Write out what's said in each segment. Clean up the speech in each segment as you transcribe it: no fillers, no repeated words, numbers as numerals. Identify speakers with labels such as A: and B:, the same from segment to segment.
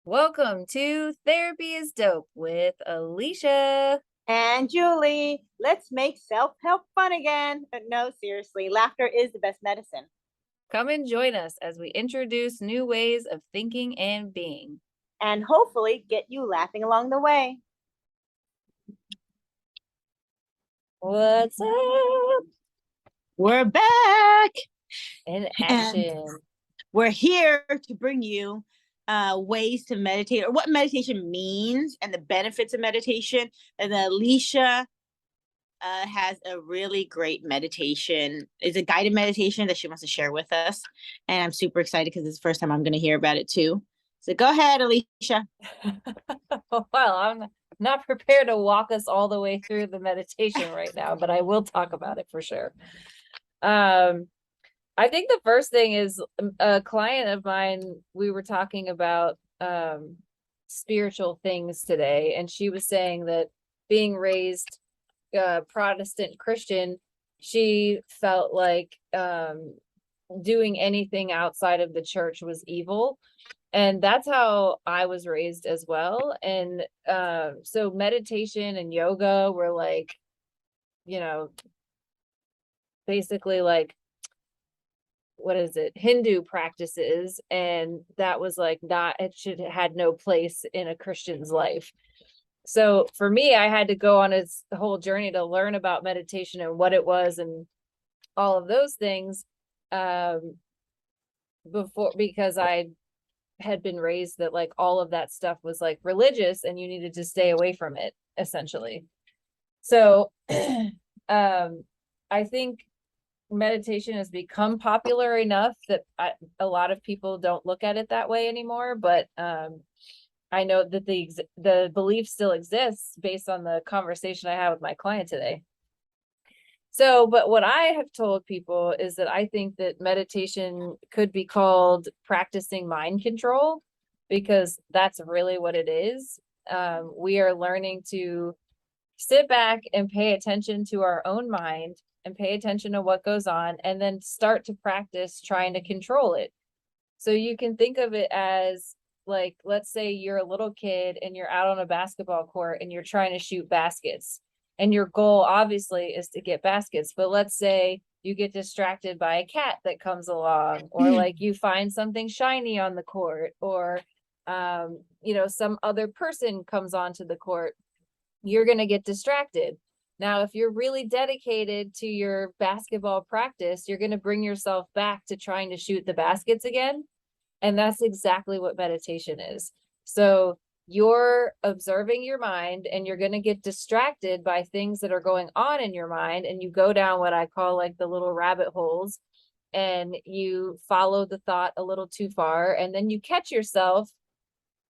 A: Welcome to Therapy is Dope with Alicia.
B: And Julie, let's make self help fun again. No, seriously, laughter is the best medicine.
A: Come and join us as we introduce new ways of thinking and being.
B: And hopefully get you laughing along the way.
A: What's up?
B: We're back
A: In
B: and
A: action.
B: we're here to bring you ways to meditate or what meditation means and the benefits of meditation. And then Alicia has a really great meditation. It's a guided meditation that she wants to share with us. And I'm super excited because it's the first time I'm going to hear about it too. So go ahead, Alicia.
A: Well, I'm not prepared to walk us all the way through the meditation right now, but I will talk about it for sure. I think the first thing is a client of mine, we were talking about spiritual things today, and she was saying that being raised Protestant Christian, she felt like doing anything outside of the church was evil. And that's how I was raised as well. And so meditation and yoga were like, you know, basically like, what is it, Hindu practices. And that was like not, it should had no place in a Christian's life. So for me, I had to go on a whole journey to learn about meditation and what it was and all of those things before, because I had been raised that like all of that stuff was like religious and you needed to stay away from it essentially. So I think meditation has become popular enough that a lot of people don't look at it that way anymore, but I know that the belief still exists based on the conversation I had with my client today. So, but what I have told people is that I think that meditation could be called practicing mind control, because that's really what it is. We are learning to sit back and pay attention to our own mind and pay attention to what goes on, and then start to practice trying to control it. So you can think of it as like, let's say you're a little kid and you're out on a basketball court and you're trying to shoot baskets. And your goal obviously is to get baskets. But let's say you get distracted by a cat that comes along, or like you find something shiny on the court, or some other person comes onto the court. You're going to get distracted. Now, if you're really dedicated to your basketball practice, you're going to bring yourself back to trying to shoot the baskets again. And that's exactly what meditation is. So you're observing your mind and you're going to get distracted by things that are going on in your mind. And you go down what I call like the little rabbit holes, and you follow the thought a little too far. And then you catch yourself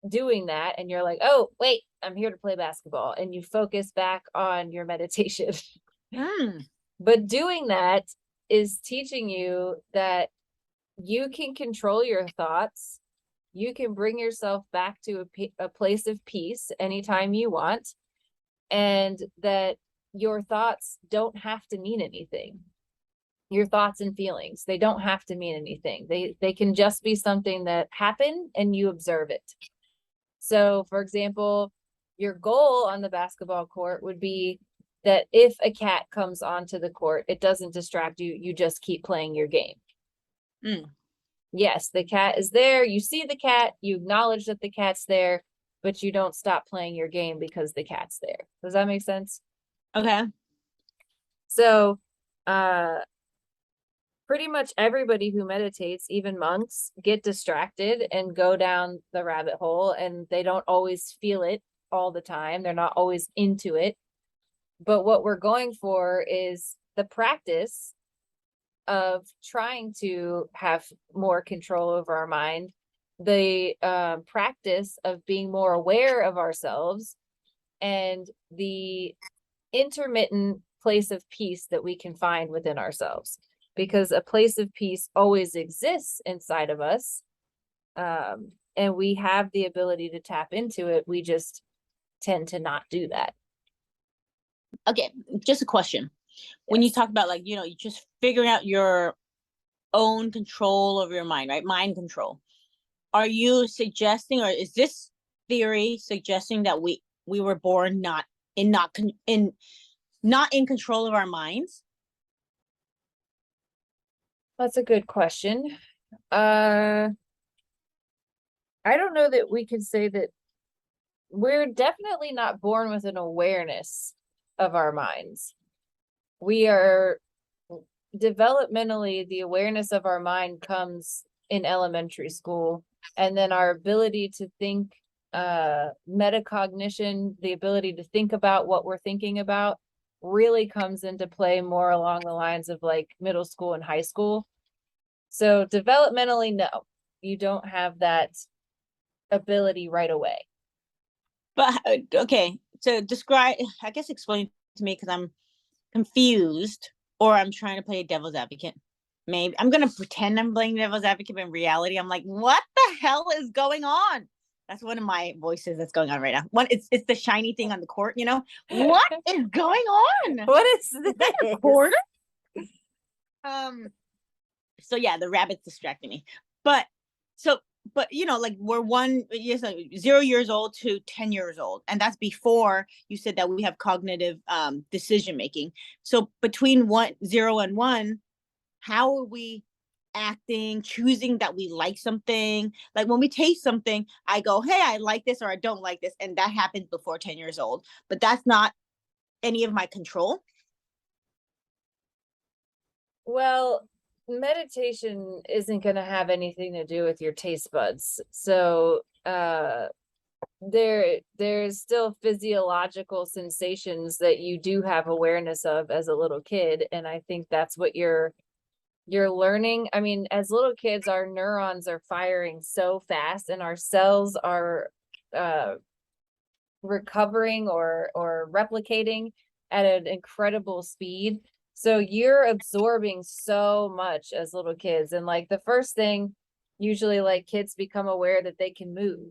A: doing that. And you're like, oh, wait, I'm here to play basketball. And you focus back on your meditation. But doing that is teaching you that you can control your thoughts. You can bring yourself back to a place of peace anytime you want, and that your thoughts don't have to mean anything. Your thoughts and feelings, they don't have to mean anything. They can just be something that happened and you observe it. So, for example, your goal on the basketball court would be that if a cat comes onto the court, it doesn't distract you. You just keep playing your game. Yes, the cat is there. You see the cat, you acknowledge that the cat's there, but you don't stop playing your game because the cat's there. Does that make sense?
B: Okay.
A: So, pretty much everybody who meditates, even monks, get distracted and go down the rabbit hole, and they don't always feel it all the time. They're not always into it. But what we're going for is the practice of trying to have more control over our mind, the practice of being more aware of ourselves, and the intermittent place of peace that we can find within ourselves, because a place of peace always exists inside of us, and we have the ability to tap into it. We just tend to not do that.
B: Okay, just a question. When you talk about like, you're just figuring out your own control of your mind, right? Mind control. are you suggesting, or is this theory suggesting that we were born not in control of our minds?
A: That's a good question. I don't know that we could say that we're definitely not born with an awareness of our minds. We are developmentally, the awareness of our mind comes in elementary school, and then our ability to think, metacognition, the ability to think about what we're thinking about, really comes into play more along the lines of like middle school and high school. So developmentally, no, you don't have that ability right away.
B: But okay, so describe, I guess explain to me, because I'm confused, or I'm trying to play devil's advocate. Maybe I'm gonna pretend I'm playing devil's advocate, but in reality, I'm like, what the hell is going on? That's one of my voices that's going on right now. One, it's the shiny thing on the court, you know? What is going on?
A: What is
B: Is that a
A: this?
B: quarter? So yeah, the rabbit's distracting me. But so, but you know, like we're 0 years old to 10 years old, and that's before you said that we have cognitive decision making. So between 0 and 1, how are we acting, choosing that we like something? Like when we taste something, I go, hey, I like this or I don't like this, and that happens before 10 years old. But that's not any of my control.
A: Well, meditation isn't going to have anything to do with your taste buds. So, there's still physiological sensations that you do have awareness of as a little kid, and I think that's what you're learning. I mean, as little kids, our neurons are firing so fast, and our cells are recovering or replicating at an incredible speed. So you're absorbing so much as little kids. And like the first thing, usually like kids become aware that they can move.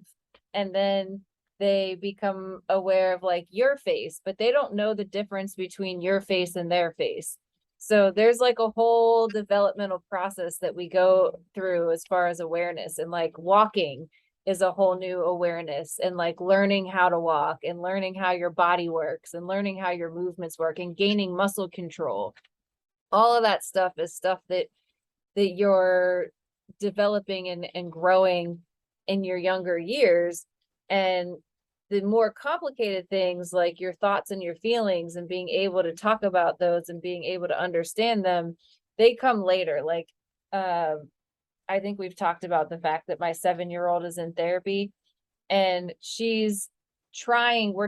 A: And then they become aware of like your face, but they don't know the difference between your face and their face. So there's like a whole developmental process that we go through as far as awareness, and like walking is a whole new awareness, and like learning how to walk and learning how your body works and learning how your movements work and gaining muscle control. All of that stuff is stuff that you're developing and growing in your younger years. And the more complicated things like your thoughts and your feelings and being able to talk about those and being able to understand them, they come later. Like I think we've talked about the fact that my 7-year-old is in therapy, and we're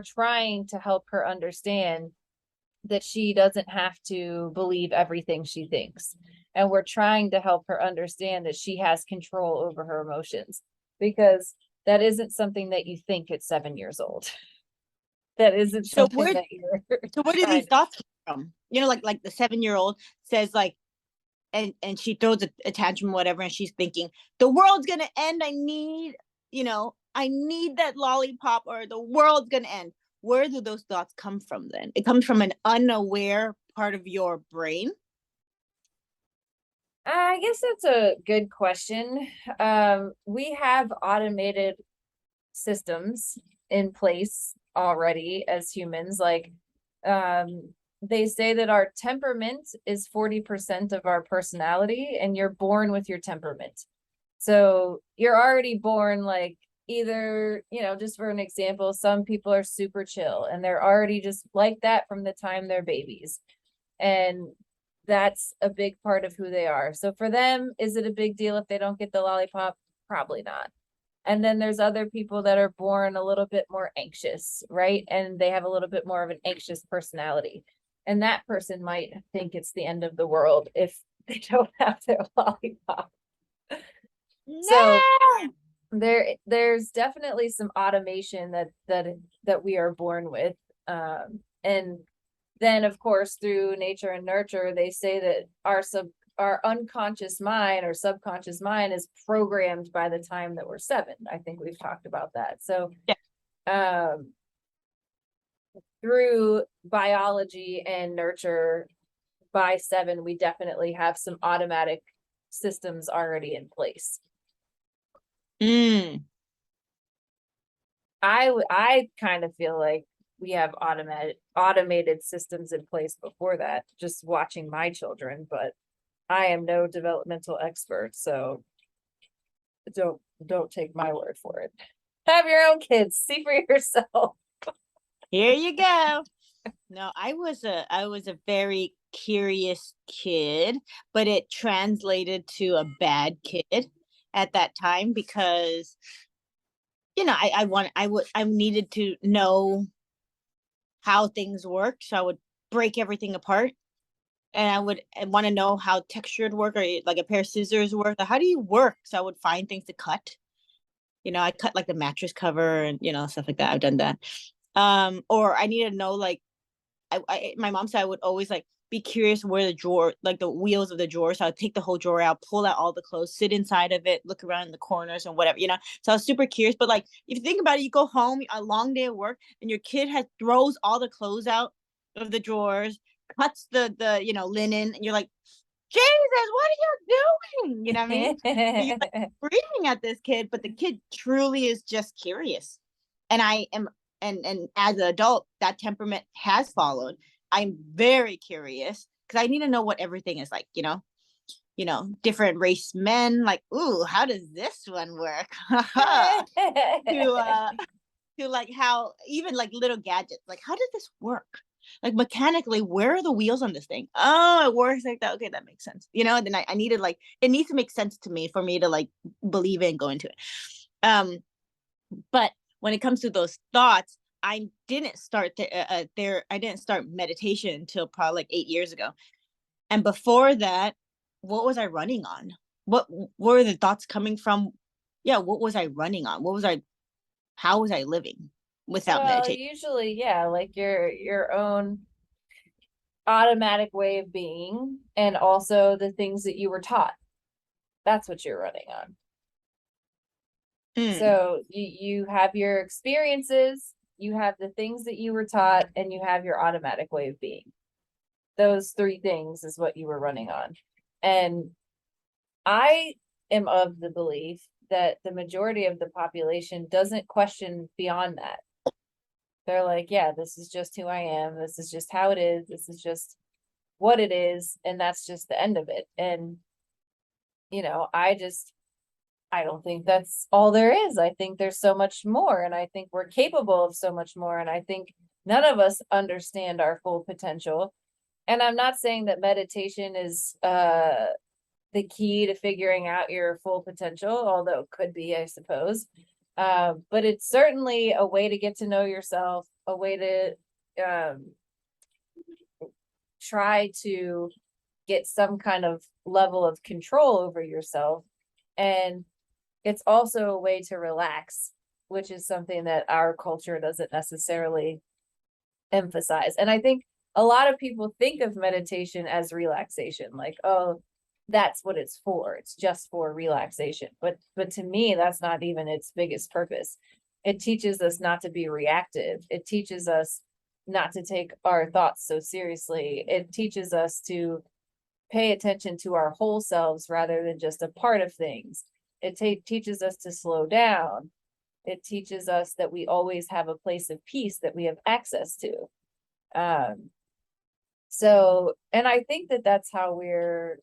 A: trying to help her understand that she doesn't have to believe everything she thinks. And we're trying to help her understand that she has control over her emotions, because that isn't something that you think at 7 years old. That isn't
B: So
A: something that you're
B: where do these thoughts come from? You know, like the 7-year-old says like, and she throws a tantrum, whatever, and she's thinking the world's gonna end. I need that lollipop, or the world's gonna end. Where do those thoughts come from then? It comes from an unaware part of your brain.
A: I guess that's a good question. We have automated systems in place already as humans. Like, they say that our temperament is 40% of our personality, and you're born with your temperament. So you're already born like either, just for an example, some people are super chill and they're already just like that from the time they're babies. And that's a big part of who they are. So for them, is it a big deal if they don't get the lollipop? Probably not. And then there's other people that are born a little bit more anxious, right? And they have a little bit more of an anxious personality. And that person might think it's the end of the world if they don't have their lollipop. So there's definitely some automation that we are born with. And then of course through nature and nurture, they say that our unconscious mind or subconscious mind is programmed by the time that we're 7. I think we've talked about that. So through biology and nurture, by 7, we definitely have some automatic systems already in place.
B: Mm.
A: I kind of feel like we have automated systems in place before that, just watching my children, but I am no developmental expert, so don't take my word for it. Have your own kids, see for yourself.
B: Here you go. No, I was a very curious kid, but it translated to a bad kid at that time because I needed to know how things work, so I would break everything apart, and I would want to know how textured work or like a pair of scissors work. How do you work? So I would find things to cut. I cut like the mattress cover and stuff like that. I've done that. Or I needed to know like my mom said I would always like be curious where the drawer, like the wheels of the drawer. So I'd take the whole drawer out, pull out all the clothes, sit inside of it, look around in the corners and whatever. So I was super curious. But like if you think about it, you go home, a long day of work, and your kid has throws all the clothes out of the drawers, cuts the linen, and you're like, Jesus, what are you doing? You know what I mean? So you're like screaming at this kid, but the kid truly is just curious. And I am and as an adult, that temperament has followed. I'm very curious because I need to know what everything is different race men, like, ooh, how does this one work? to to like how even like little gadgets, like how does this work? Like mechanically, where are the wheels on this thing? Oh, it works like that. Okay, that makes sense. And then I needed like it needs to make sense to me for me to like believe it and go into it. But when it comes to those thoughts, I didn't start there. I didn't start meditation until probably like 8 years ago. And before that, what was I running on? What were the thoughts coming from? Yeah, what was I running on? How was I living without
A: Well,
B: meditation?
A: usually, yeah, like your own automatic way of being, and also the things that you were taught. That's what you're running on.
B: Mm,
A: So you have your experiences, you have the things that you were taught, and you have your automatic way of being. Those three things is what you were running on. And I am of the belief that the majority of the population doesn't question beyond that. They're like, yeah, this is just who I am. This is just how it is. This is just what it is. And that's just the end of it. And, I don't think that's all there is. I think there's so much more. And I think we're capable of so much more. And I think none of us understand our full potential. And I'm not saying that meditation is the key to figuring out your full potential, although it could be, I suppose. But it's certainly a way to get to know yourself, a way to try to get some kind of level of control over yourself. And it's also a way to relax, which is something that our culture doesn't necessarily emphasize. And I think a lot of people think of meditation as relaxation, like, oh, that's what it's for. It's just for relaxation. But to me, that's not even its biggest purpose. It teaches us not to be reactive. It teaches us not to take our thoughts so seriously. It teaches us to pay attention to our whole selves rather than just a part of things. It teaches us to slow down. It teaches us that we always have a place of peace that we have access to. Um, and I think that that's how we're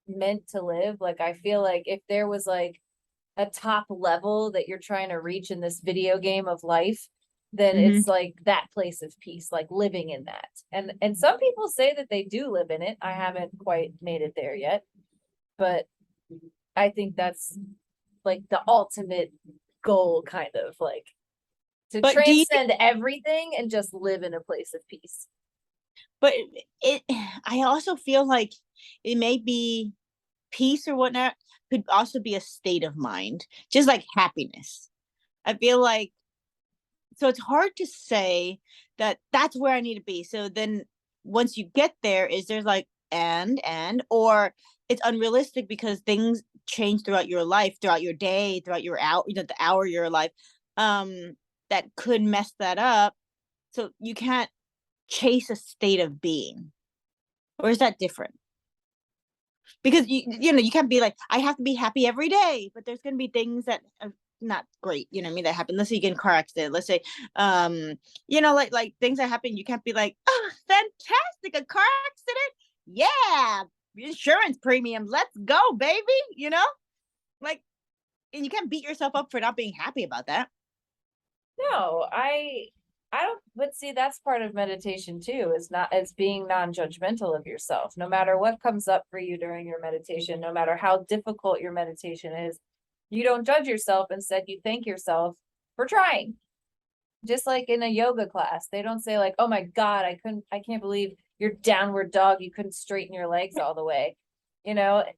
A: meant to live. Like, I feel like if there was like a top level that you're trying to reach in this video game of life, then
B: mm-hmm.
A: it's like that place of peace, like living in that. And some people say that they do live in it. I haven't quite made it there yet, but I think that's like the ultimate goal, kind of like to
B: But do you?
A: transcend everything and just live in a place of peace.
B: But it. I also feel like it may be peace or whatnot. Could also be a state of mind, just like happiness. I feel like so it's hard to say that that's where I need to be. So then once you get there, is there's like or it's unrealistic because things change throughout your life, throughout your day, throughout your hour, the hour of your life, that could mess that up. So you can't chase a state of being, or is that different? because you can't be like, I have to be happy every day, but there's going to be things that are not great, you know what I mean, that happen. Let's say you get in a car accident. Let's say, like things that happen. You can't be like, oh, fantastic, a car accident. Yeah, insurance premium. Let's go, baby. Like, and you can't beat yourself up for not being happy about that.
A: No, I don't, but see, that's part of meditation too, is not as being non-judgmental of yourself. No matter what comes up for you during your meditation, no matter how difficult your meditation is, you don't judge yourself. Instead, you thank yourself for trying. Just like in a yoga class, they don't say like, "Oh my God, I can't believe your downward dog. You couldn't straighten your legs all the way."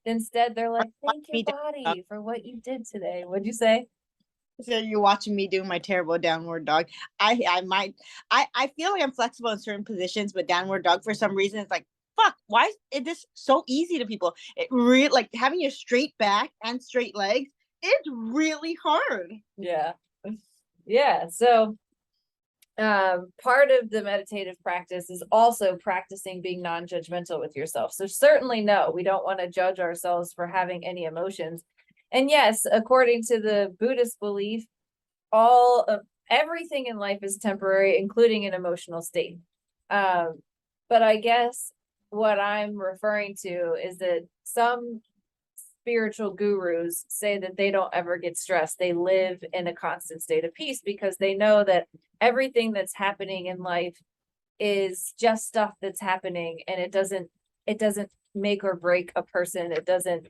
A: Instead, they're like,
B: Watch
A: "Thank your
B: me down.
A: body for what you did today." What'd you say?
B: So you're watching me do my terrible downward dog. I might I feel like I'm flexible in certain positions, but downward dog for some reason it's like, fuck, why is this so easy to people? It really, like, having your straight back and straight legs is really hard.
A: Yeah. Yeah. So part of the meditative practice is also practicing being non-judgmental with yourself. So certainly no, we don't want to judge ourselves for having any emotions. And yes, according to the Buddhist belief, all of everything in life is temporary, including an emotional state. But I guess what I'm referring to is that some spiritual gurus say that they don't ever get stressed. They live in a constant state of peace because they know that everything that's happening in life is just stuff that's happening, and it doesn't make or break a person. It doesn't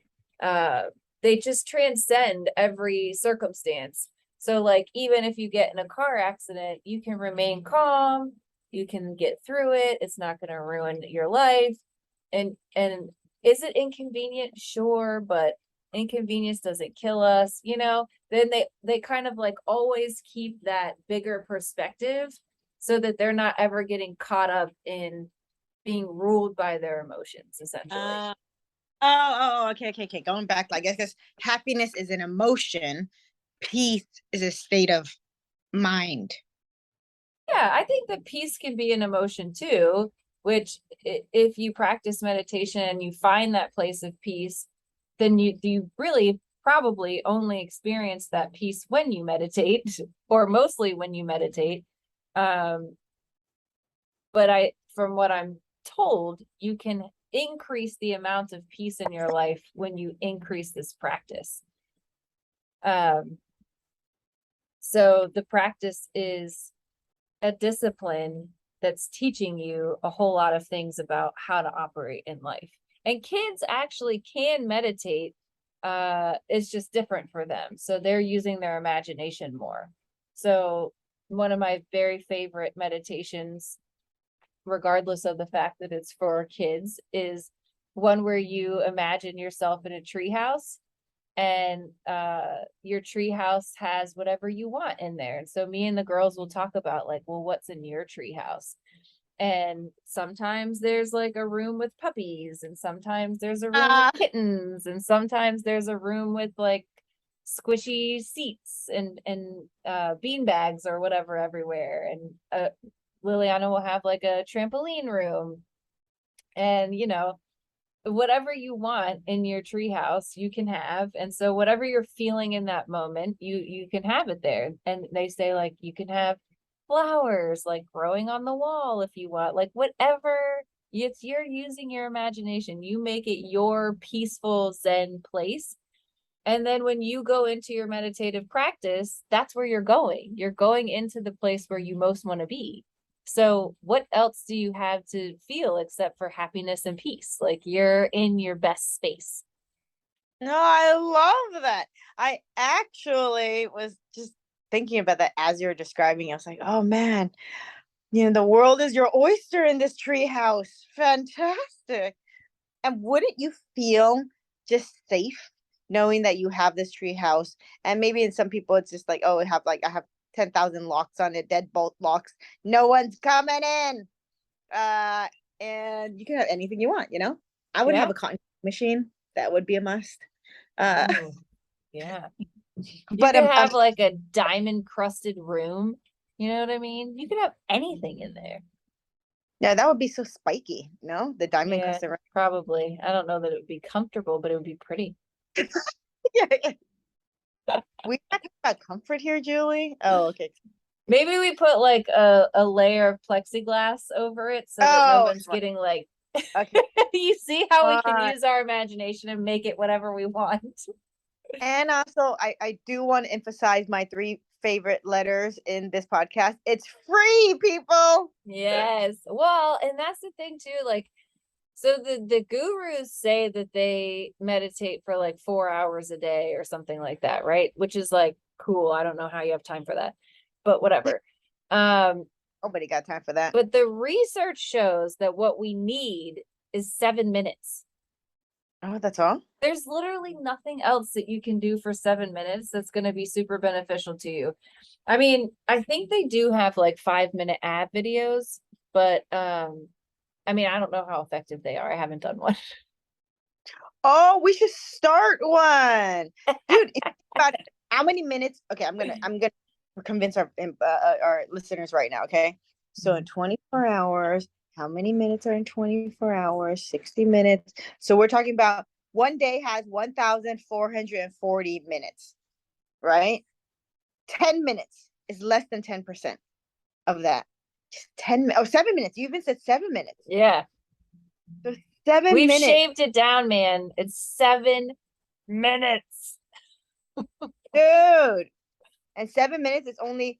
A: they just transcend every circumstance. So like even if you get in a car accident, you can remain calm, you can get through it. It's not going to ruin your life. And is it inconvenient? Sure, but inconvenience doesn't kill us, Then they kind of like always keep that bigger perspective so that they're not ever getting caught up in being ruled by their emotions, essentially.
B: Okay. Going back, like, I guess happiness is an emotion, peace is a state of mind.
A: Yeah, I think that peace can be an emotion too, which if you practice meditation and you find that place of peace, then you really probably only experience that peace when you meditate, or mostly when you meditate. Um, but from what I'm told, you can increase the amount of peace in your life when you increase this practice. So the practice is a discipline that's teaching you a whole lot of things about how to operate in life. And kids actually can meditate. It's just different for them. So they're using their imagination more. So one of my very favorite meditations, regardless of the fact that it's for kids, is one where you imagine yourself in a treehouse, and your treehouse has whatever you want in there. And so me and the girls will talk about like, well, what's in your treehouse? And sometimes there's like a room with puppies, and sometimes there's a room with
B: Uh,
A: kittens, and sometimes there's a room with like squishy seats and bean bags or whatever everywhere. And Liliana will have like a trampoline room, and whatever you want in your treehouse you can have. And so whatever you're feeling in that moment, you can have it there. And they say like you can have flowers like growing on the wall if you want, like whatever. You're using your imagination, you make it your peaceful zen place. And then when you go into your meditative practice, that's where you're going into the place where you most want to be. So what else do you have to feel except for happiness and peace? Like you're in your best space.
B: no, I love that. I actually was just thinking about that as you were describing. I was like, oh man, the world is your oyster in this tree house. Fantastic. And wouldn't you feel just safe knowing that you have this tree house? And maybe in some people it's just like, oh, I have 10,000 locks on it, deadbolt locks. No one's coming in. Uh, and you can have anything you want. I would have
A: Yeah.
B: a cotton machine. That would be a must. Uh,
A: Ooh, yeah. You
B: but
A: could have like a diamond crusted room. You know what I mean? You could have anything in there.
C: Yeah, that would be so spiky, no? The diamond
A: Yeah,
C: crusted.
A: probably. I don't know that it would be comfortable, but it would be pretty.
C: Yeah, yeah. We not talking about comfort here, Julie. Oh, okay.
A: Maybe we put like a layer of plexiglass over it so that no
C: Oh,
A: one's
C: smart.
A: getting like
C: Okay.
A: you see how we can
C: Smart.
A: use our imagination and make it whatever we want.
C: And also, I do want to emphasize my three favorite letters in this podcast. It's free, people.
A: Yes. Well, and that's the thing too, like so the gurus say that they meditate for like 4 hours a day or something like that, right? Which is like cool. I don't know how you have time for that, but whatever. Um,
C: Nobody got time for that.
A: but the research shows that what we need is 7 minutes.
C: Oh, that's all?
A: There's literally nothing else that you can do for 7 minutes that's going to be super beneficial to you. I mean, I think they do have like 5 minute ab videos, but I mean, I don't know how effective they are. I haven't done one.
C: Oh, we should start one. Dude, it's about how many minutes? Okay, I'm gonna convince our listeners right now, okay? So in 24 hours, how many minutes are in 24 hours? 60 minutes. So we're talking about one day has 1,440 minutes, right? 10 minutes is less than 10% of that. 7 minutes. You even said 7 minutes.
A: Yeah.
C: So 7
A: We've
C: minutes,
A: shaved it down, man. It's 7 minutes.
C: dude. And 7 minutes is only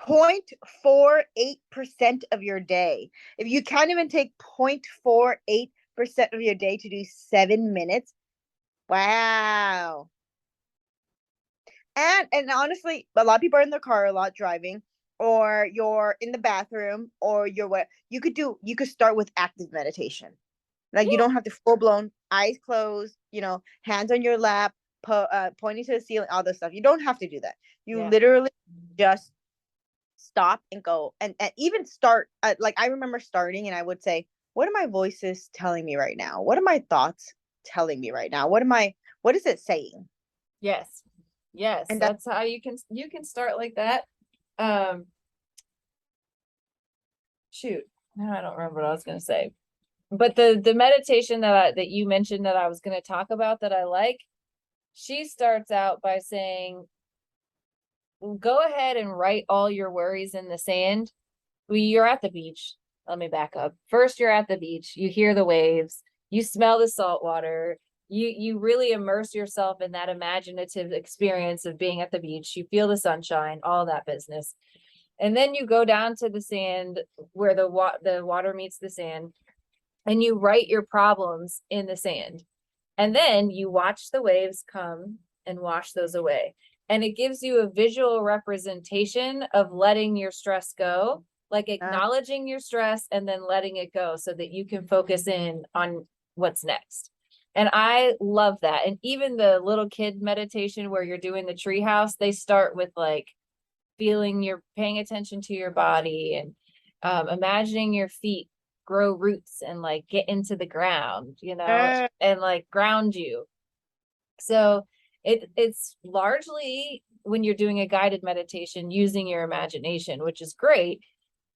C: 0.48% of your day. If you can't even take 0.48% of your day to do 7 minutes, wow. And honestly, a lot of people are in their car a lot driving, or you're in the bathroom, or you're what you could start with active meditation. Like you
A: Yeah.
C: don't have to full blown eyes closed, hands on your lap, pointing to the ceiling, all this stuff. You don't have to do that. You
A: Yeah.
C: literally just stop and go and even start. Like I remember starting, and I would say, "What are my voices telling me right now? What are my thoughts telling me right now? What is it saying?"
A: Yes. Yes.
C: And that
A: That's how you can start like that. Um, shoot. No, I don't remember what I was gonna say. But the meditation that you mentioned that I was gonna talk about that I like, she starts out by saying, go ahead and write all your worries in the sand. You're at the beach. Let me back up. First, you're at the beach. You hear the waves. You smell the salt water. You really immerse yourself in that imaginative experience of being at the beach. You feel the sunshine, all that business. And then you go down to the sand where the water meets the sand, and you write your problems in the sand. And then you watch the waves come and wash those away. And it gives you a visual representation of letting your stress go, like
C: uh,
A: acknowledging your stress and then letting it go so that you can focus in on what's next. And I love that. And even the little kid meditation where you're doing the treehouse, they start with like feeling you're paying attention to your body and imagining your feet grow roots and like get into the ground,
C: uh,
A: and like ground you. So it's largely when you're doing a guided meditation using your imagination, which is great.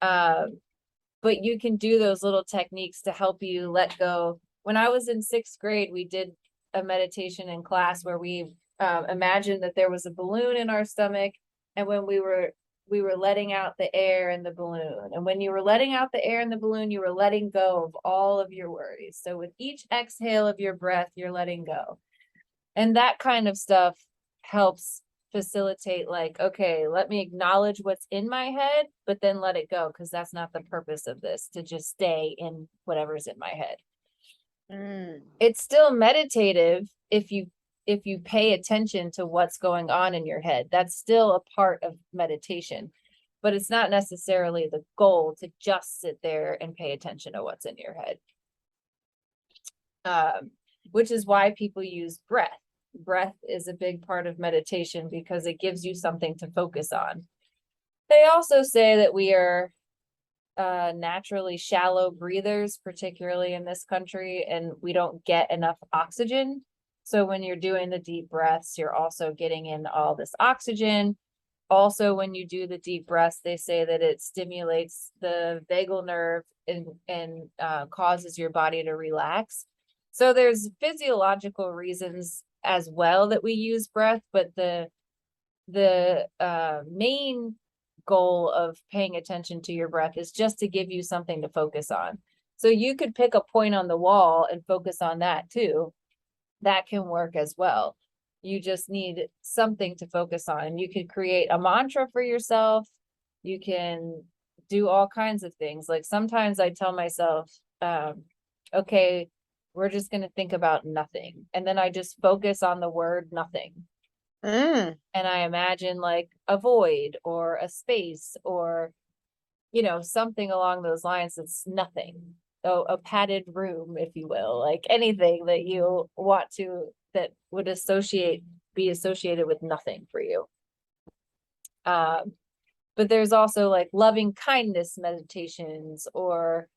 A: But you can do those little techniques to help you let go. When I was in sixth grade, we did a meditation in class where we imagined that there was a balloon in our stomach, and when we were letting out the air in the balloon. And when you were letting out the air in the balloon, you were letting go of all of your worries. So with each exhale of your breath, you're letting go. And that kind of stuff helps facilitate like, okay, let me acknowledge what's in my head, but then let it go, because that's not the purpose of this, to just stay in whatever's in my head.
C: mm.
A: It's still meditative if you pay attention to what's going on in your head. That's still a part of meditation, but it's not necessarily the goal to just sit there and pay attention to what's in your head. Which is why people use breath. Breath is a big part of meditation because it gives you something to focus on. They also say that we are naturally shallow breathers, particularly in this country, and we don't get enough oxygen. So when you're doing the deep breaths, you're also getting in all this oxygen. also, when you do the deep breaths, they say that it stimulates the vagal nerve and causes your body to relax. So there's physiological reasons as well that we use breath, but the main goal of paying attention to your breath is just to give you something to focus on. So you could pick a point on the wall and focus on that too. That can work as well. You just need something to focus on. You could create a mantra for yourself. You can do all kinds of things. Like sometimes I tell myself, okay, we're just going to think about nothing. And then I just focus on the word nothing.
C: Mm.
A: And I imagine like a void or a space or, something along those lines that's nothing. So a padded room, if you will, like anything that you want to, that would be associated with nothing for you. But there's also like loving kindness meditations or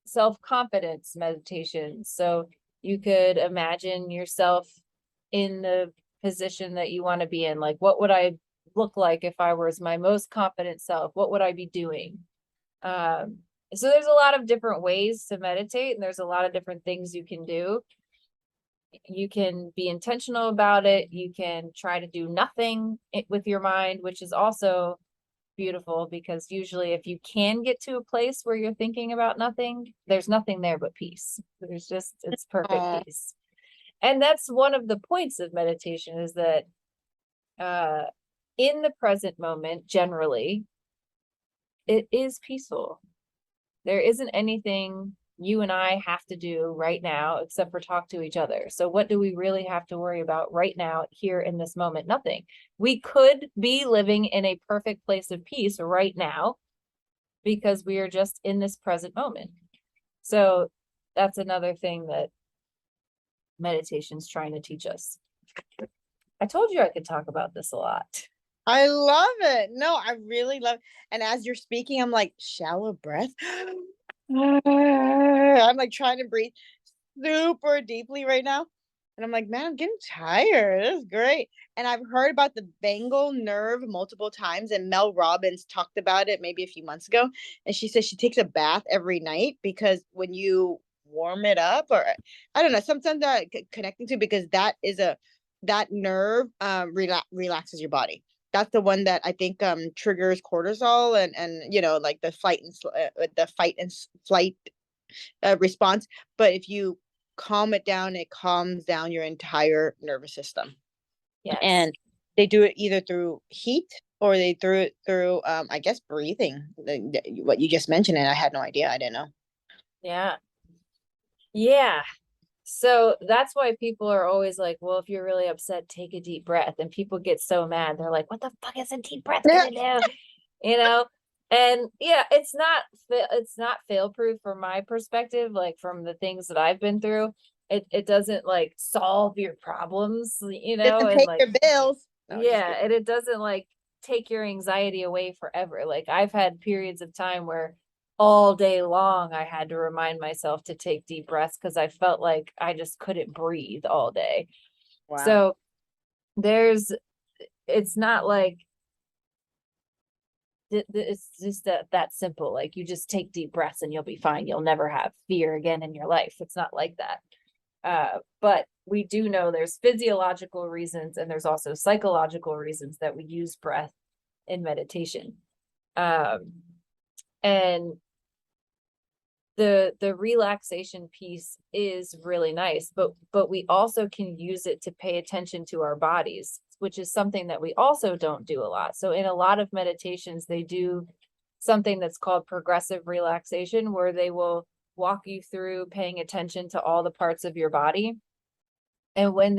A: self-confidence meditations. So you could imagine yourself in the position that you want to be in. Like, what would I look like if I was my most confident self? What would I be doing? So there's a lot of different ways to meditate, and there's a lot of different things you can do. You can be intentional about it. You can try to do nothing with your mind, which is also beautiful, because usually if you can get to a place where you're thinking about nothing, there's nothing there but peace. It's perfect peace. And that's one of the points of meditation, is that in the present moment, generally, it is peaceful. There isn't anything you and I have to do right now except for talk to each other. So what do we really have to worry about right now, here in this moment? Nothing. We could be living in a perfect place of peace right now because we are just in this present moment. So that's another thing that meditation's trying to teach us. I told you I could talk about this a lot.
C: I love it. No, I really love it. And as you're speaking, I'm like, shallow breath. I'm like trying to breathe super deeply right now. And I'm like, man, I'm getting tired. This is great. And I've heard about the vagal nerve multiple times, and Mel Robbins talked about it maybe a few months ago. And she says she takes a bath every night because when you warm it up, or I don't know, something that connecting to, because that nerve relaxes your body. That's the one that I think triggers cortisol and like the fight and flight response. But if you calm it down, it calms down your entire nervous system.
A: Yes.
C: And they do it either through heat or they do it through I guess breathing, what you just mentioned, and I had no idea. I didn't know.
A: Yeah. So that's why people are always like, well, if you're really upset, take a deep breath. And people get so mad. They're like, what the fuck is a deep breath gonna do? And yeah, it's not fail proof from my perspective. Like, from the things that I've been through, it doesn't like solve your problems,
C: Doesn't
A: and
C: pay
A: like,
C: your bills. No,
A: yeah, and it doesn't like take your anxiety away forever. Like, I've had periods of time where all day long I had to remind myself to take deep breaths because I felt like I just couldn't breathe all day.
C: Wow.
A: So it's not like it's just that simple. Like, you just take deep breaths and you'll be fine. You'll never have fear again in your life. It's not like that. But we do know there's physiological reasons and there's also psychological reasons that we use breath in meditation. And the relaxation piece is really nice, but we also can use it to pay attention to our bodies, which is something that we also don't do a lot. So in a lot of meditations, they do something that's called progressive relaxation, where they will walk you through paying attention to all the parts of your body. And when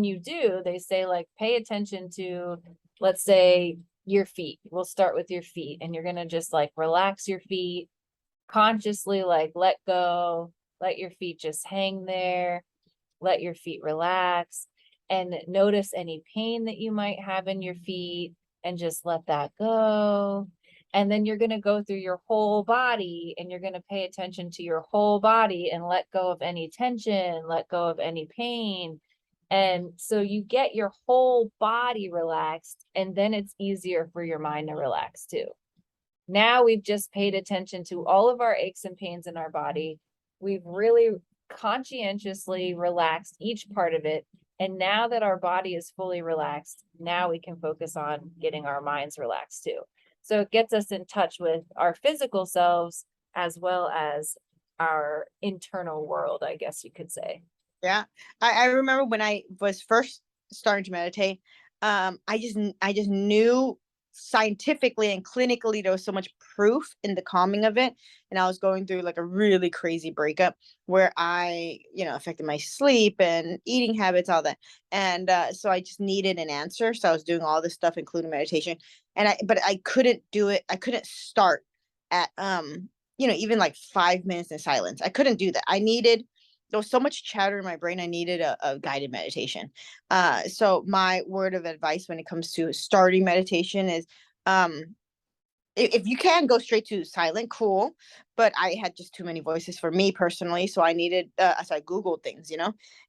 A: you do, they say, like, pay attention to, let's say, your feet. We'll start with your feet, and you're going to just like relax your feet consciously, like let go, let your feet just hang there, let your feet relax, and notice any pain that you might have in your feet and just let that go. And then you're going to go through your whole body and you're going to pay attention to your whole body and let go of any tension, let go of any pain. And so you get your whole body relaxed, and then it's easier for your mind to relax too. Now we've just paid attention to all of our aches and pains in our body. We've really conscientiously relaxed each part of it. And now that our body is fully relaxed, now we can focus on getting our minds relaxed too. So it gets us in touch with our physical selves as well as our internal world, I guess you could say.
C: Yeah. I remember when I was first starting to meditate, I just knew scientifically and clinically there was so much proof in the calming of it. And I was going through like a really crazy breakup where I, affected my sleep and eating habits, all that. And so I just needed an answer. So I was doing all this stuff, including meditation. But I couldn't do it. I couldn't start at even like 5 minutes in silence. I couldn't do that. There was so much chatter in my brain. I needed a guided meditation. So my word of advice when it comes to starting meditation is, if you can go straight to silent, cool. But I had just too many voices for me personally. So I needed, so I Googled things,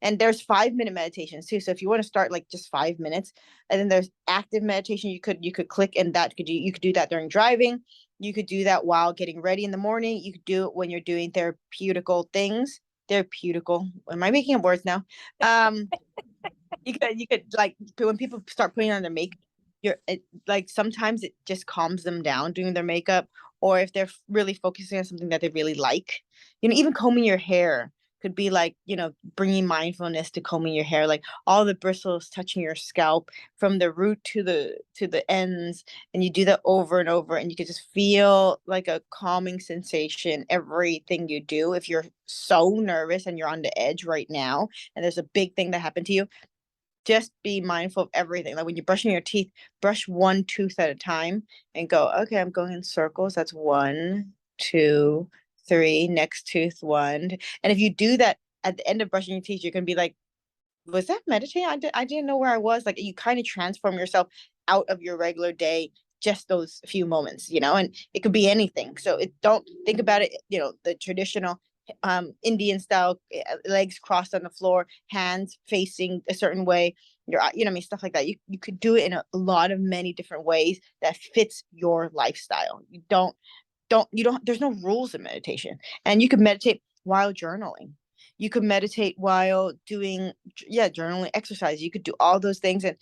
C: and there's 5 minute meditations too. So if you want to start like just 5 minutes, and then there's active meditation, you could click, and you could do that during driving. You could do that while getting ready in the morning. You could do it when you're doing therapeutical things. Therapeutical. Am I making up words now? You could like when people start putting on their makeup, like sometimes it just calms them down doing their makeup, or if they're really focusing on something that they really like, even combing your hair could be like, bringing mindfulness to combing your hair, like all the bristles touching your scalp from the root to the ends, and you do that over and over, and you can just feel like a calming sensation everything you do. If you're so nervous and you're on the edge right now and there's a big thing that happened to you, just be mindful of everything. Like when you're brushing your teeth, brush one tooth at a time and go, okay, I'm going in circles. That's 1, 2, 3, next tooth, 1. And if you do that at the end of brushing your teeth, you're going to be like, was that meditating? I didn't know where I was. Like you kind of transform yourself out of your regular day, just those few moments, and it could be anything. So don't think about it, the traditional Indian style, legs crossed on the floor, hands facing a certain way, stuff like that. You could do it in a lot of many different ways that fits your lifestyle. There's no rules in meditation. And you could meditate while journaling. You could meditate while doing journaling exercise. You could do all those things, and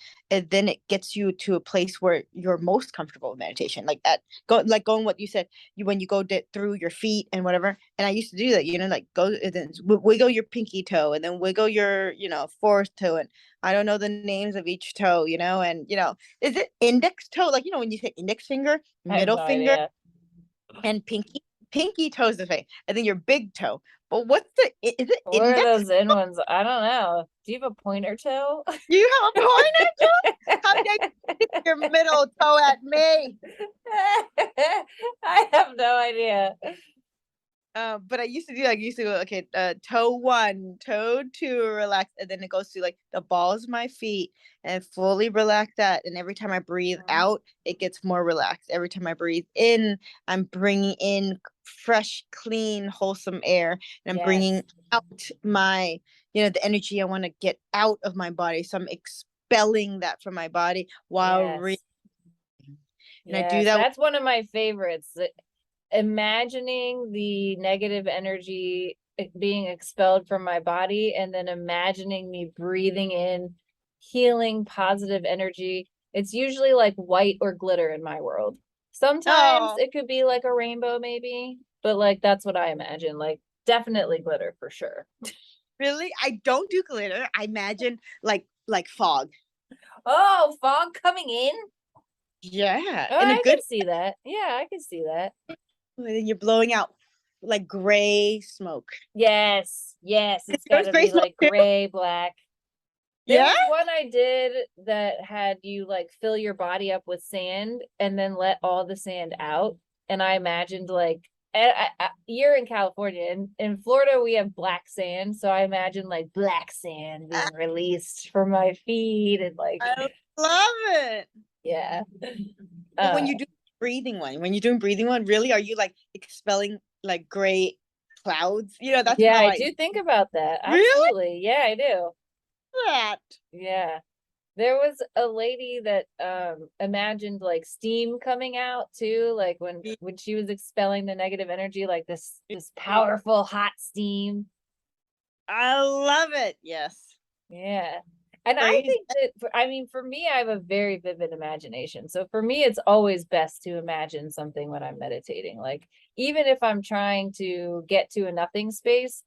C: then it gets you to a place where you're most comfortable with meditation. Like going what you said, when you go through your feet and whatever. And I used to do that, like go and then wiggle your pinky toe, and then wiggle your fourth toe, and I don't know the names of each toe, and is it index toe, like when you say index finger,
A: I have
C: middle
A: no
C: finger,
A: idea.
C: and pinky toes the thing, and then your big toe. But is it
A: What are
C: index?
A: those in ones? I don't know. Do you have a pointer toe?
C: You have a pointer toe? How dare you stick your middle toe at me?
A: I have no idea.
C: But I used to do, like, go, okay, toe 1, toe 2, relax, and then it goes to like the balls of my feet and fully relax that. And every time I breathe out, it gets more relaxed. Every time I breathe in, I'm bringing in fresh, clean, wholesome air, and I'm bringing out my, the energy I want to get out of my body. So I'm expelling that from my body while and I do that.
A: That's one of my favorites. Imagining the negative energy being expelled from my body, and then imagining me breathing in healing positive energy. It's usually like white or glitter in my world. Sometimes it could be like a rainbow maybe, but like that's what I imagine. Like definitely glitter for sure.
C: Really? I don't do glitter. I imagine like fog.
A: Oh, fog coming in?
C: Yeah.
A: Oh,
C: And
A: I can see that. Yeah, I can see that.
C: And then you're blowing out like gray smoke.
A: Yes. It's gotta
C: gray
A: be like
C: smoke too?
A: gray, black. There
C: Yeah.
A: was one I did that had you like fill your body up with sand and then let all the sand out. And I imagined like, you're in California. In Florida, we have black sand. So I imagine like black sand being released from my feet and like.
C: I love it.
A: Yeah.
C: But when you do when you're doing breathing one, really, are you like expelling like gray clouds? That's
A: yeah,
C: how
A: I do think about that.
C: Really?
A: Absolutely. Yeah, I do.
C: that.
A: Yeah. There was a lady that imagined like steam coming out too, like when she was expelling the negative energy, like this powerful hot steam.
C: I love it. Yes.
A: Yeah. And I
C: Crazy.
A: think that I mean for me I have a very vivid imagination. So for me it's always best to imagine something when I'm meditating. Like even if I'm trying to get to a nothing space,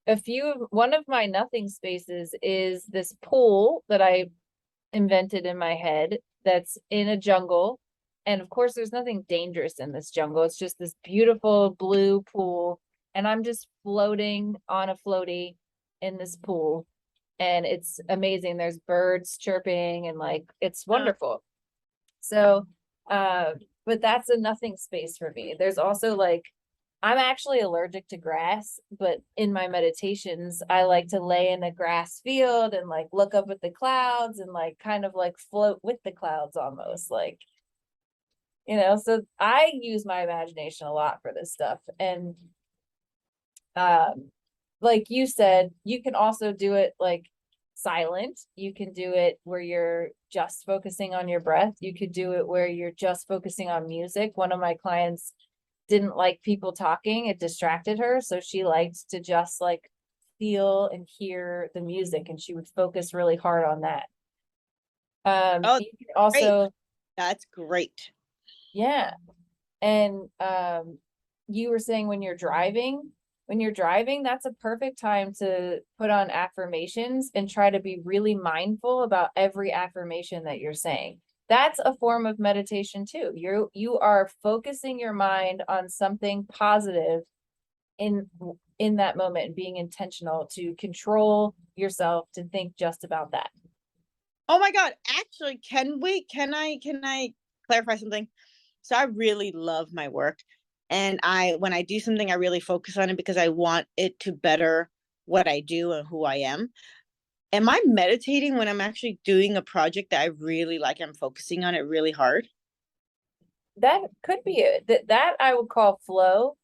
A: one of my nothing spaces is this pool that I invented in my head that's in a jungle. And of course, there's nothing dangerous in this jungle. It's just this beautiful blue pool. And I'm just floating on a floaty in this pool. And it's amazing. There's birds chirping and like it's wonderful. So, but that's a nothing space for me. There's also like I'm actually allergic to grass, but in my meditations, I like to lay in a grass field and like look up at the clouds and like kind of like float with the clouds almost like, so I use my imagination a lot for this stuff. And like you said, you can also do it like silent. You can do it where you're just focusing on your breath. You could do it where you're just focusing on music. One of my clients didn't like people talking. It distracted her. So she liked to just like feel and hear the music and she would focus really hard on that.
C: Oh,
A: You can also,
C: that's great.
A: yeah. And you were saying when you're driving, that's a perfect time to put on affirmations and try to be really mindful about every affirmation that you're saying. That's a form of meditation too. You are focusing your mind on something positive in that moment and being intentional to control yourself to think just about that.
C: Oh my God. Actually, can I clarify something? So I really love my work. And when I do something, I really focus on it because I want it to better what I do and who I am. Am I meditating when I'm actually doing a project that I really like? I'm focusing on it really hard.
A: That could be it. That I would call flow,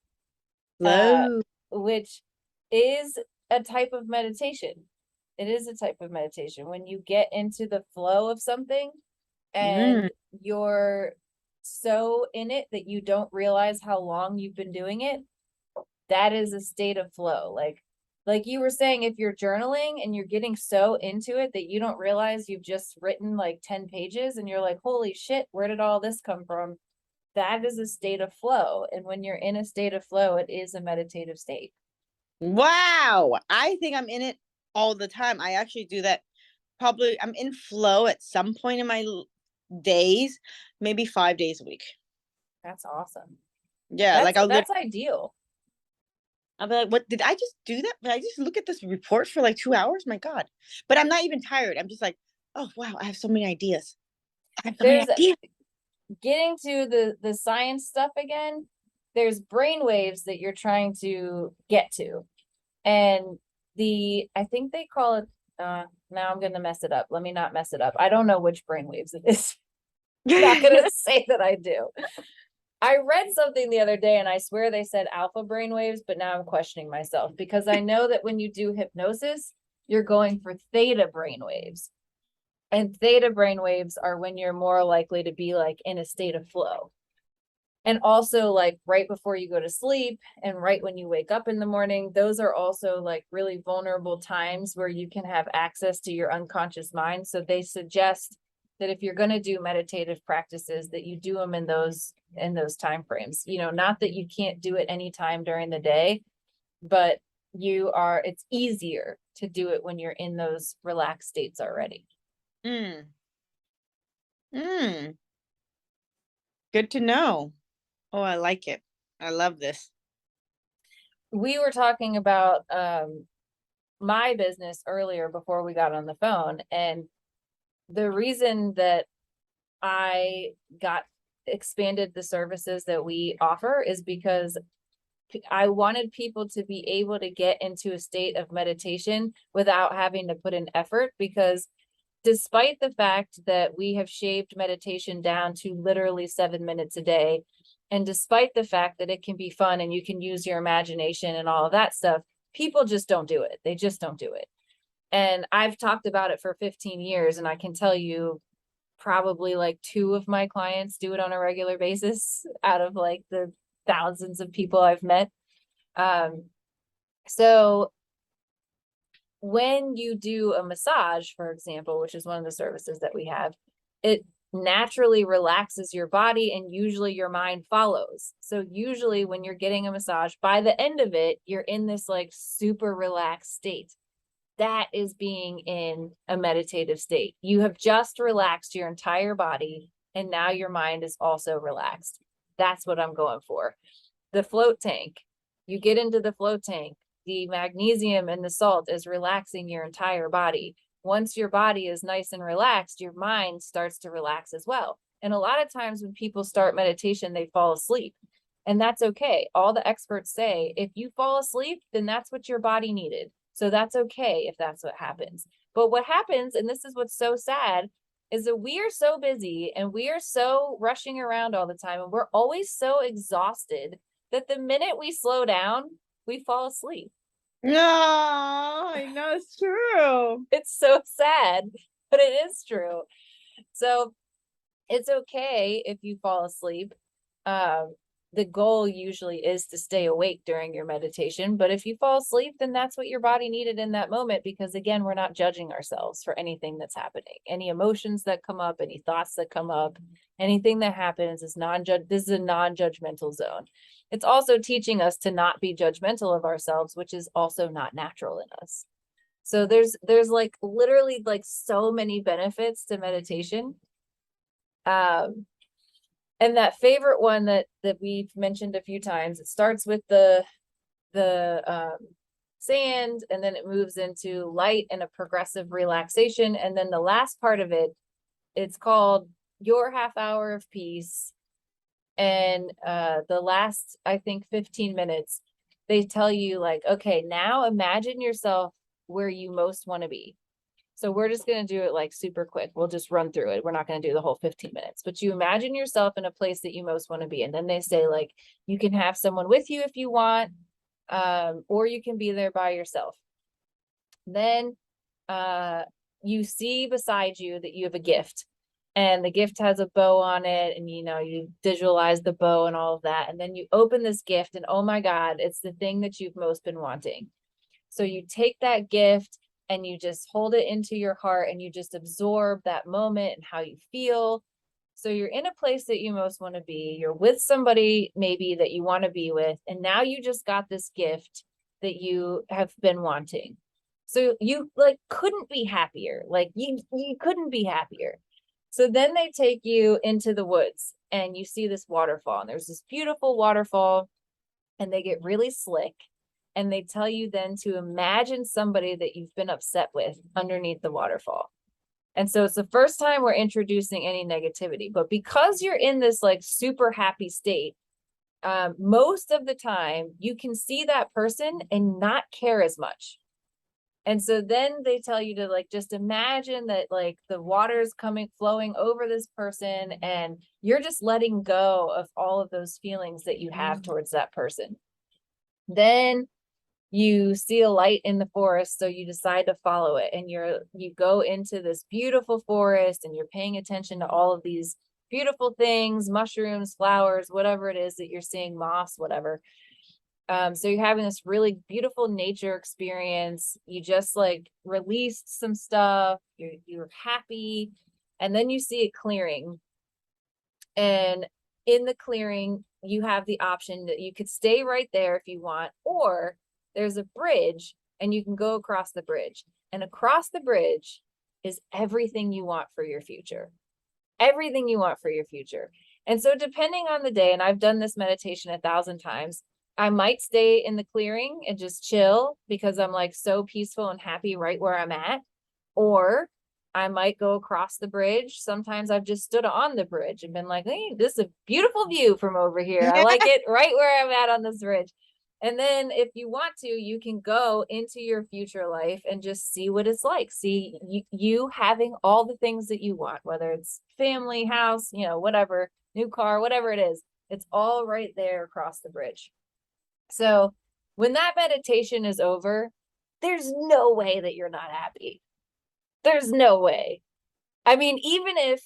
C: Flow.
A: which is a type of meditation. It is a type of meditation when you get into the flow of something and
C: Mm.
A: you're so in it that you don't realize how long you've been doing it. That is a state of flow. Like you were saying, if you're journaling and you're getting so into it that you don't realize you've just written like 10 pages and you're like, holy shit, where did all this come from? That is a state of flow. And when you're in a state of flow, it is a meditative state.
C: Wow. I think I'm in it all the time. I actually do that. Probably I'm in flow at some point in my days, maybe 5 days a week.
A: That's awesome.
C: Yeah, like
A: That's ideal.
C: I'll be like, what did I just do that? Did I just look at this report for like 2 hours? My God. But I'm not even tired. I'm just like, oh wow, I have so many ideas. I have so many
A: There's
C: ideas.
A: getting to the science stuff again. There's brain waves that you're trying to get to. And I think they call it now I'm gonna mess it up. Let me not mess it up. I don't know which brain waves it is. I'm not gonna say that I do. I read something the other day and I swear they said alpha brainwaves, but now I'm questioning myself because I know that when you do hypnosis, you're going for theta brainwaves. And theta brainwaves are when you're more likely to be like in a state of flow. And also like right before you go to sleep and right when you wake up in the morning, those are also like really vulnerable times where you can have access to your unconscious mind. So they suggest that if you're going to do meditative practices that you do them in those time frames. Not that you can't do it anytime during the day, but it's easier to do it when you're in those relaxed states already.
C: Mm. Mm. Good to know. Oh, I like it. I love this.
A: We were talking about my business earlier before we got on the phone, and the reason that I got expanded the services that we offer is because I wanted people to be able to get into a state of meditation without having to put in effort, because despite the fact that we have shaved meditation down to literally 7 minutes a day, and despite the fact that it can be fun and you can use your imagination and all of that stuff, people just don't do it. They just don't do it. And I've talked about it for 15 years, and I can tell you probably like 2 of my clients do it on a regular basis out of like the thousands of people I've met. So when you do a massage, for example, which is one of the services that we have, it naturally relaxes your body, and usually your mind follows. So usually when you're getting a massage, by the end of it, you're in this like super relaxed state. That is being in a meditative state. You have just relaxed your entire body, and now your mind is also relaxed. That's what I'm going for. The float tank, you get into the float tank, the magnesium and the salt is relaxing your entire body. Once your body is nice and relaxed, your mind starts to relax as well. And a lot of times when people start meditation, they fall asleep. And that's okay. All the experts say, if you fall asleep, then that's what your body needed. So that's okay if that's what happens. But what happens, and this is what's so sad, is that we are so busy and we are so rushing around all the time, and we're always so exhausted that the minute we slow down, we fall asleep.
C: No, I know it's true.
A: It's so sad, but it is true. So it's okay if you fall asleep. The goal usually is to stay awake during your meditation, but if you fall asleep, then that's what your body needed in that moment, because again, we're not judging ourselves for anything that's happening. Any emotions that come up, any thoughts that come up, anything that happens is this is a non-judgmental zone. It's also teaching us to not be judgmental of ourselves, which is also not natural in us. So there's like literally like so many benefits to meditation. And that favorite one that we've mentioned a few times, it starts with the sand, and then it moves into light and a progressive relaxation. And then the last part of it, it's called Your Half Hour of Peace. And the last, I think, 15 minutes, they tell you like, okay, now imagine yourself where you most want to be. So we're just going to do it like super quick. We'll just run through it. We're not going to do the whole 15 minutes, but you imagine yourself in a place that you most want to be. And then they say like, you can have someone with you if you want, or you can be there by yourself. Then you see beside you that you have a gift, and the gift has a bow on it, and you visualize the bow and all of that. And then you open this gift, and oh my God, it's the thing that you've most been wanting. So you take that gift and you just hold it into your heart, and you just absorb that moment and how you feel. So you're in a place that you most want to be. You're with somebody maybe that you want to be with, and now you just got this gift that you have been wanting. So you like couldn't be happier. Like you couldn't be happier. So then they take you into the woods, and you see this waterfall, and there's this beautiful waterfall, and they get really slick. And they tell you then to imagine somebody that you've been upset with underneath the waterfall. And so it's the first time we're introducing any negativity, but because you're in this like super happy state, most of the time you can see that person and not care as much. And so then they tell you to like, just imagine that like the water's flowing over this person, and you're just letting go of all of those feelings that you have towards that person. Then you see a light in the forest, so you decide to follow it, and you go into this beautiful forest, and you're paying attention to all of these beautiful things, mushrooms, flowers, whatever it is that you're seeing, moss, whatever. So you're having this really beautiful nature experience. You just like released some stuff, you're happy, and then you see a clearing. And in the clearing, you have the option that you could stay right there if you want, or there's a bridge and you can go across the bridge. And across the bridge is everything you want for your future. Everything you want for your future. And so depending on the day, and I've done this meditation 1,000 times, I might stay in the clearing and just chill because I'm like so peaceful and happy right where I'm at. Or I might go across the bridge. Sometimes I've just stood on the bridge and been like, hey, this is a beautiful view from over here. I like it right where I'm at on this bridge. And then if you want to, you can go into your future life and just see what it's like. See you having all the things that you want, whether it's family, house, whatever, new car, whatever it is, it's all right there across the bridge. So when that meditation is over, there's no way that you're not happy. There's no way. I mean, even if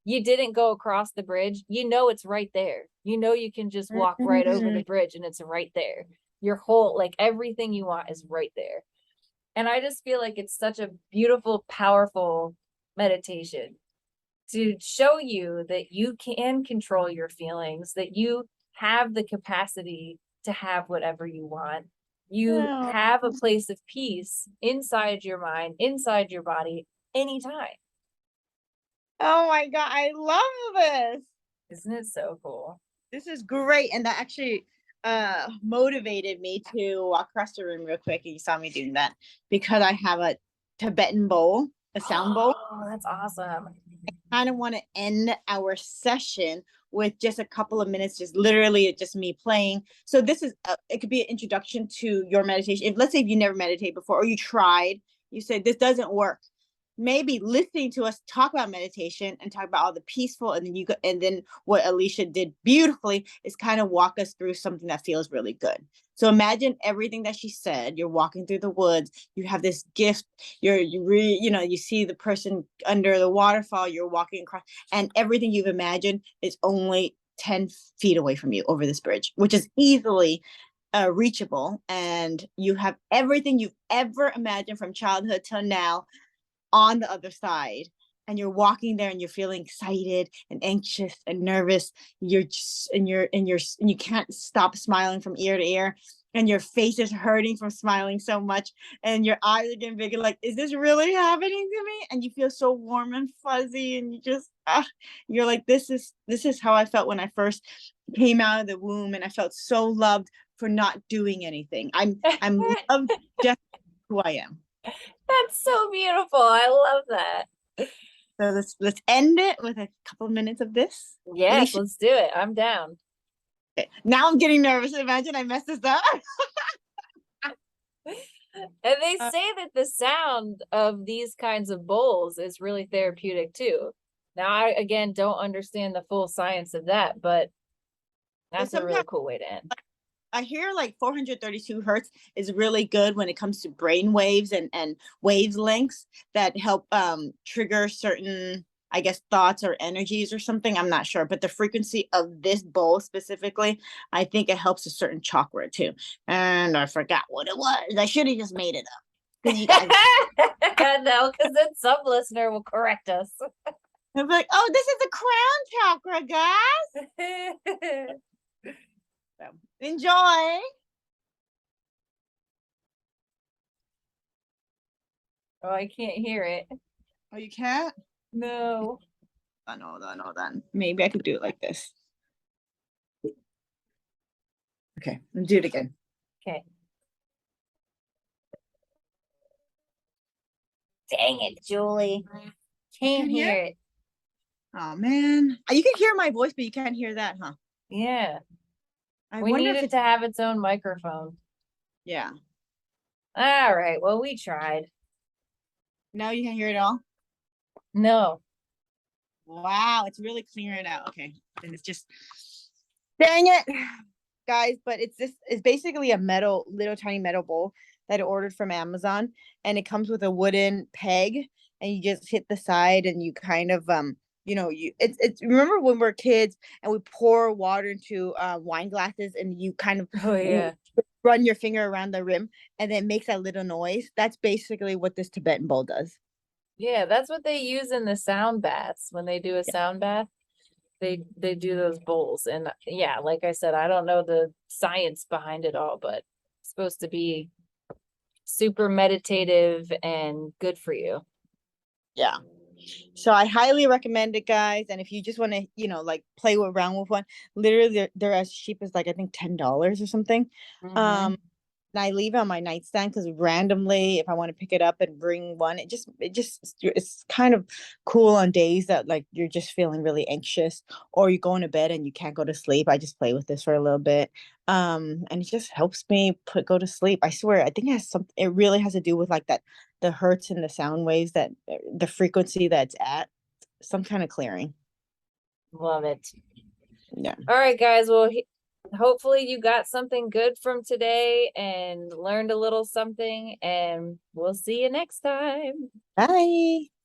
A: you didn't go across the bridge, you know it's right there. You know you can just walk right over the bridge and it's right there. Your whole, like, everything you want is right there. And I just feel like it's such a beautiful, powerful meditation to show you that you can control your feelings, that you have the capacity to have whatever you want. You
C: Yeah.
A: have a place of peace inside your mind, inside your body, anytime.
C: Oh my God, I love this.
A: Isn't it so cool?
C: This is great. And that actually motivated me to walk across the room real quick. And you saw me doing that because I have a Tibetan bowl, a sound bowl.
A: Oh, that's awesome.
C: Kind of want to end our session with just a couple of minutes, just literally just me playing. So this is it could be an introduction to your meditation. If let's say if you never meditated before or you tried, you said this doesn't work. Maybe listening to us talk about meditation and talk about all the peaceful, and then you go, and then what Alicia did beautifully is kind of walk us through something that feels really good. So imagine everything that she said. You're walking through the woods. You have this gift. You see the person under the waterfall. You're walking across, and everything you've imagined is only 10 feet away from you over this bridge, which is easily reachable. And you have everything you've ever imagined from childhood till now on the other side, and you're walking there and you're feeling excited and anxious and nervous. You're just and you can't stop smiling from ear to ear, and your face is hurting from smiling so much, and your eyes are getting bigger, like, is this really happening to me? And you feel so warm and fuzzy, and you just you're like, this is how I felt when I first came out of the womb, and I felt so loved for not doing anything. I'm loved just who I am.
A: That's so beautiful. I love that.
C: So let's end it with a couple of minutes of this.
A: Yes,
C: Alicia?
A: let's do it. I'm down.
C: Okay. Now I'm getting nervous. Imagine I messed this up.
A: And they say that the sound of these kinds of bowls is really therapeutic too. Now, I again don't understand the full science of that, but that's a really cool way to end.
C: I hear like 432 hertz is really good when it comes to brain waves and wavelengths that help trigger certain, I guess, thoughts or energies or something. I'm not sure, but the frequency of this bowl specifically, I think it helps a certain chakra too. And I forgot what it was. I should have just made it up because you guys.
A: No, because then some listener will correct us.
C: I'm like, oh, this is the crown chakra, guys. So, enjoy.
A: Oh, I can't hear it.
C: Oh, you can't?
A: No.
C: Hold on. Maybe I could do it like this. Okay, let's do it again.
A: Okay. Dang it, Julie. Can't hear it.
C: Oh man. You can hear my voice, but you can't hear that, huh?
A: Yeah.
C: I
A: We
C: wonder
A: need
C: if
A: it to have its own microphone.
C: yeah.
A: All right. Well, we tried.
C: Now you can hear it all?
A: No.
C: Wow, it's really clearing out. Okay. And it's just dang it. Guys, but it's basically a little tiny metal bowl that I ordered from Amazon, and it comes with a wooden peg, and you just hit the side and you kind of it's remember when we're kids and we pour water into wine glasses and you kind of
A: Oh, yeah.
C: run your finger around the rim and then it makes that little noise. That's basically what this Tibetan bowl does.
A: Yeah, that's what they use in the sound baths. When they do a sound bath, they do those bowls. And yeah, like I said, I don't know the science behind it all, but it's supposed to be super meditative and good for you.
C: Yeah. So I highly recommend it, guys. And if you just want to, like play around with one, literally they're as cheap as like I think $10 or something.
A: Mhm.
C: And I leave it on my nightstand because randomly, if I want to pick it up and bring one, it's kind of cool on days that like you're just feeling really anxious or you go into bed and you can't go to sleep. I just play with this for a little bit. And it just helps me go to sleep. I swear, I think it really has to do with like the hertz and the sound waves that the frequency that's at some kind of clearing.
A: Love it.
C: Yeah.
A: All right, guys. Well, hopefully you got something good from today and learned a little something, and we'll see you next time.
C: Bye.